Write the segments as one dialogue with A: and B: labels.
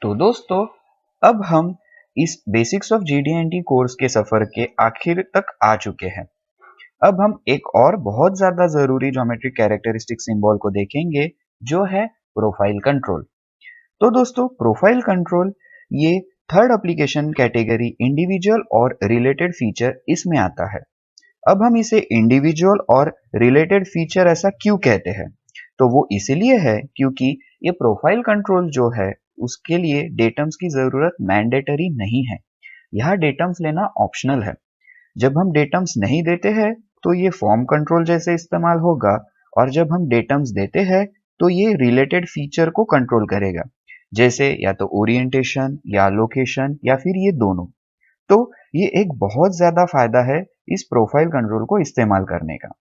A: तो दोस्तों, अब हम इस बेसिक्स ऑफ जीडीएनटी कोर्स के सफर के आखिर तक आ चुके हैं। अब हम एक और बहुत ज्यादा जरूरी ज्योमेट्रिक कैरेक्टरिस्टिक सिंबल को देखेंगे, जो है प्रोफाइल कंट्रोल। तो दोस्तों, प्रोफाइल कंट्रोल ये थर्ड एप्लीकेशन कैटेगरी इंडिविजुअल और रिलेटेड फीचर इसमें आता है। अब हम इसे इंडिविजुअल और रिलेटेड फीचर ऐसा क्यों कहते हैं? तो वो इसलिए है क्योंकि ये प्रोफाइल कंट्रोल जो है उसके लिए डेटम्स की जरूरत मैंडेटरी नहीं है। यहाँ डेटम्स लेना ऑप्शनल है। जब हम डेटम्स नहीं देते हैं तो ये फॉर्म कंट्रोल जैसे इस्तेमाल होगा, और जब हम डेटम्स देते हैं तो ये रिलेटेड फीचर को कंट्रोल करेगा, जैसे या तो ओरिएंटेशन या लोकेशन या फिर ये दोनों। तो ये एक बहुत ज्यादा फायदा है इस प्रोफाइल कंट्रोल को इस्तेमाल करने का।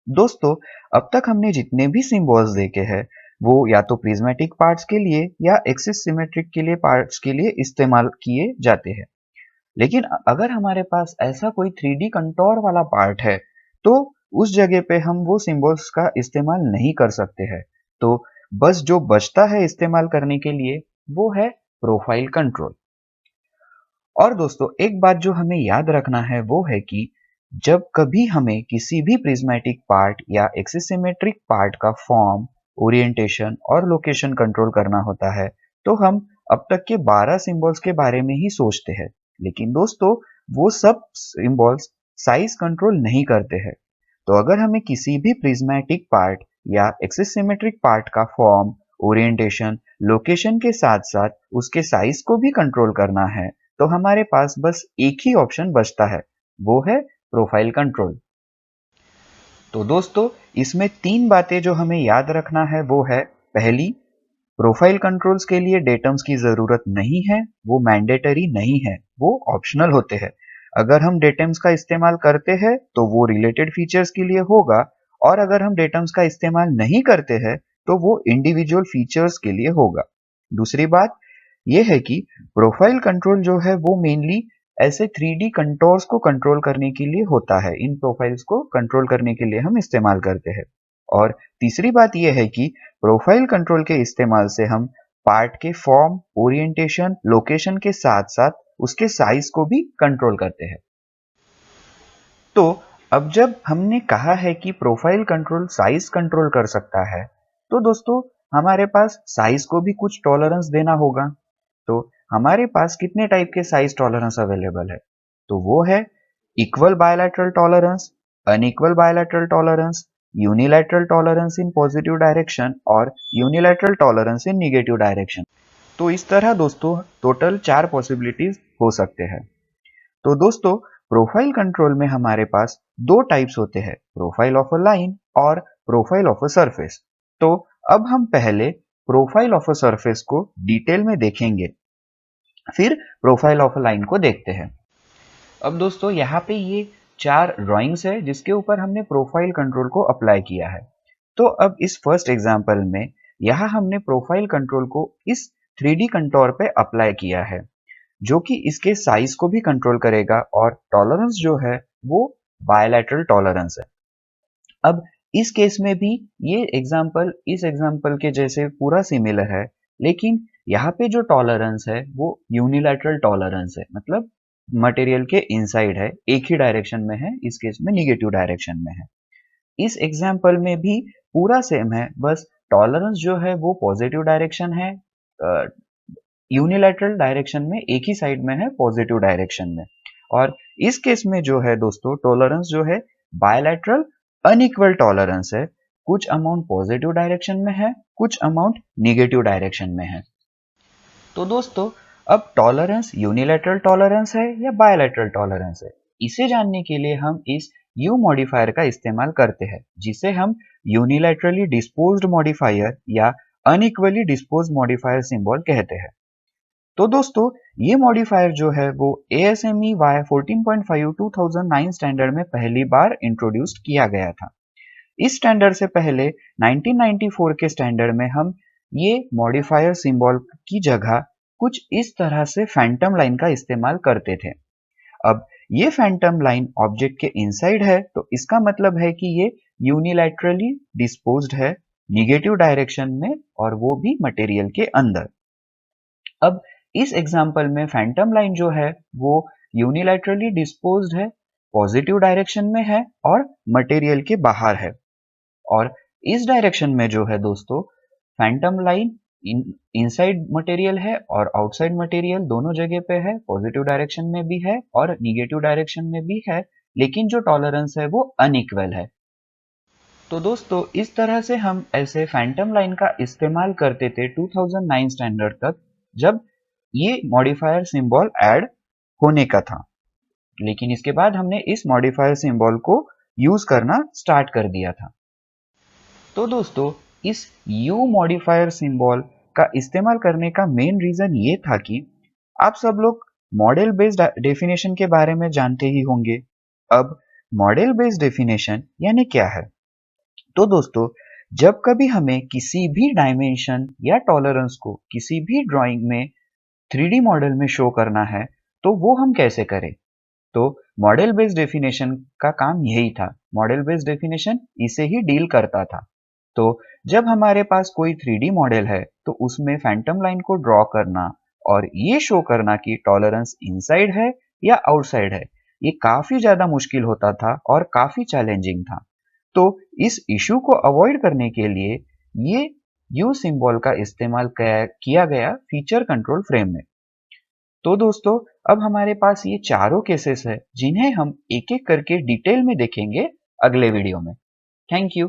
A: दोस्तों, अब तक हमने जितने भी सिंबल्स देखे हैं वो या तो प्रिज्मेटिक पार्ट्स के लिए या एक्सिस सिमेट्रिक के लिए पार्ट्स के लिए इस्तेमाल किए जाते हैं। लेकिन अगर हमारे पास ऐसा कोई 3D कंटोर वाला पार्ट है तो उस जगह पे हम वो सिंबल्स का इस्तेमाल नहीं कर सकते हैं। तो बस जो बचता है इस्तेमाल करने के लिए वो है प्रोफाइल कंट्रोल। और दोस्तों, एक बात जो हमें याद रखना है वो है कि जब कभी हमें किसी भी प्रिज्मेटिक पार्ट या एक्सिसिमेट्रिक पार्ट का फॉर्म, ओरिएंटेशन और लोकेशन कंट्रोल करना होता है तो हम अब तक के 12 सिंबल्स के बारे में ही सोचते हैं। लेकिन दोस्तों, वो सब सिंबल्स साइज कंट्रोल नहीं करते हैं। तो अगर हमें किसी भी प्रिज्मेटिक पार्ट या एक्सिसिमेट्रिक पार्ट का फॉर्म, ओरिएंटेशन, लोकेशन के साथ साथ उसके साइज को भी कंट्रोल करना है तो हमारे पास बस एक ही ऑप्शन बचता है, वो है प्रोफाइल कंट्रोल। तो दोस्तों, इसमें तीन बातें जो हमें याद रखना है वो है, पहली, प्रोफाइल कंट्रोल्स के लिए डेटम्स की जरूरत नहीं है, वो मैंडेटरी नहीं है, वो ऑप्शनल होते हैं। अगर हम डेटम्स का इस्तेमाल करते हैं तो वो रिलेटेड फीचर्स के लिए होगा, और अगर हम डेटम्स का इस्तेमाल नहीं करते हैं तो वो इंडिविजुअल फीचर्स के लिए होगा। दूसरी बात यह है कि प्रोफाइल कंट्रोल जो है वो मेनली ऐसे 3D कंटोर्स को कंट्रोल करने के लिए होता है। इन प्रोफाइल्स को कंट्रोल करने के लिए हम इस्तेमाल करते हैं। और तीसरी बात यह है कि प्रोफाइल कंट्रोल के इस्तेमाल से हम पार्ट के फॉर्म, ओरिएंटेशन, लोकेशन के साथ साथ उसके साइज को भी कंट्रोल करते हैं। तो अब जब हमने कहा है कि प्रोफाइल कंट्रोल साइज कंट्रोल कर सकता है, तो दोस्तों हमारे पास साइज को भी कुछ टॉलरेंस देना होगा। तो हमारे पास कितने टाइप के साइज टॉलरेंस अवेलेबल है? तो वो है equal bilateral tolerance, unequal bilateral tolerance, unilateral tolerance in positive direction और unilateral tolerance in negative direction. तो इस तरह दोस्तों टोटल 4 पॉसिबिलिटीज हो सकते हैं। तो दोस्तों, प्रोफाइल कंट्रोल में हमारे पास दो टाइप्स होते हैं, प्रोफाइल ऑफ अ लाइन और प्रोफाइल ऑफ अ सरफेस। तो अब हम पहले प्रोफाइल ऑफ अ सरफेस को डिटेल में देखेंगे, फिर प्रोफाइल ऑफ अ लाइन को देखते हैं। अब दोस्तों, यहाँ पे ये 4 ड्राइंग्स है जिसके ऊपर हमने प्रोफाइल कंट्रोल को अप्लाई किया है। तो अब इस फर्स्ट एग्जांपल में यहाँ हमने प्रोफाइल कंट्रोल को इस 3D कंटोर पे अप्लाई किया है, जो कि इसके साइज को भी कंट्रोल करेगा, और टॉलरेंस जो है वो बायलैटरल टॉलरेंस है। अब इस केस में भी ये एग्जाम्पल इस एग्जाम्पल के जैसे पूरा सिमिलर है, लेकिन यहाँ पे जो टॉलरेंस है वो यूनिलैटरल टॉलरेंस है, मतलब मटेरियल के इनसाइड है, एक ही डायरेक्शन में है, इस केस में निगेटिव डायरेक्शन में है। इस एग्जाम्पल में भी पूरा सेम है, बस टॉलरेंस जो है वो पॉजिटिव डायरेक्शन है, यूनिलैटरल डायरेक्शन में एक ही साइड में है, पॉजिटिव डायरेक्शन में। और इस केस में जो है दोस्तों टॉलरेंस जो है बायलैटरल अनइक्वल टॉलरेंस है, कुछ अमाउंट पॉजिटिव डायरेक्शन में है, कुछ अमाउंट निगेटिव डायरेक्शन में है। तो दोस्तों, अब टॉलरेंस यूनिलैटरल टॉलरेंस है या बायलैटरल टॉलरेंस है, इसे जानने के लिए हम इस यू मॉडिफायर का इस्तेमाल करते हैं, जिसे हम यूनिलैटरली डिस्पोज्ड मॉडिफायर या अनइक्वली डिस्पोज्ड मॉडिफायर सिंबल कहते हैं। तो दोस्तों, ये मॉडिफायर जो है वो ASME वाई 14.5 2009 स्टैंडर्ड में पहली बार इंट्रोड्यूस किया गया था। इस स्टैंडर्ड से पहले 1994 के स्टैंडर्ड में हम ये मॉडिफायर सिंबल की जगह कुछ इस तरह से फैंटम लाइन का इस्तेमाल करते थे। अब ये फैंटम लाइन ऑब्जेक्ट के इनसाइड है, तो इसका मतलब है कि ये यूनिलैटरली डिस्पोज्ड है निगेटिव डायरेक्शन में, और वो भी मटेरियल के अंदर। अब इस एग्जाम्पल में फैंटम लाइन जो है वो यूनिलैटरली डिस्पोज्ड है, पॉजिटिव डायरेक्शन में है और मटेरियल के बाहर है। और इस डायरेक्शन में जो है दोस्तों, फैंटम लाइन इनसाइड मटेरियल है और आउटसाइड मटेरियल दोनों जगह पे है, पॉजिटिव डायरेक्शन में भी है और निगेटिव डायरेक्शन में भी है, लेकिन जो टॉलरेंस है वो अनइक्वल है। तो दोस्तों इस तरह से हम ऐसे फैंटम लाइन का इस्तेमाल करते थे 2009 स्टैंडर्ड तक, जब ये मॉडिफायर सिंबल ऐड होने का था। लेकिन इसके बाद हमने इस मॉडिफायर सिंबल को यूज करना स्टार्ट कर दिया था। तो दोस्तों इस यू मॉडिफायर सिंबल का इस्तेमाल करने का मेन रीजन ये था कि आप सब लोग मॉडल बेस्ड डेफिनेशन के बारे में जानते ही होंगे। अब मॉडल बेस्ड डेफिनेशन यानी क्या है? तो दोस्तों जब कभी हमें किसी भी डायमेंशन या टॉलरेंस को किसी भी ड्राइंग में 3D मॉडल में शो करना है, तो वो हम कैसे करें? तो मॉडल बेस्ड डेफिनेशन का काम यही था। मॉडल बेस्ड डेफिनेशन इसे ही डील करता था। तो जब हमारे पास कोई 3D मॉडल है तो उसमें फैंटम लाइन को ड्रॉ करना और ये शो करना कि टॉलरेंस इनसाइड है या आउटसाइड है, ये काफी ज्यादा मुश्किल होता था और काफी चैलेंजिंग था। तो इस इशू को अवॉइड करने के लिए ये यू सिंबल का इस्तेमाल किया गया फीचर कंट्रोल फ्रेम में। तो दोस्तों अब हमारे पास ये चारों केसेस है जिन्हें हम एक एक करके डिटेल में देखेंगे अगले वीडियो में। Thank you.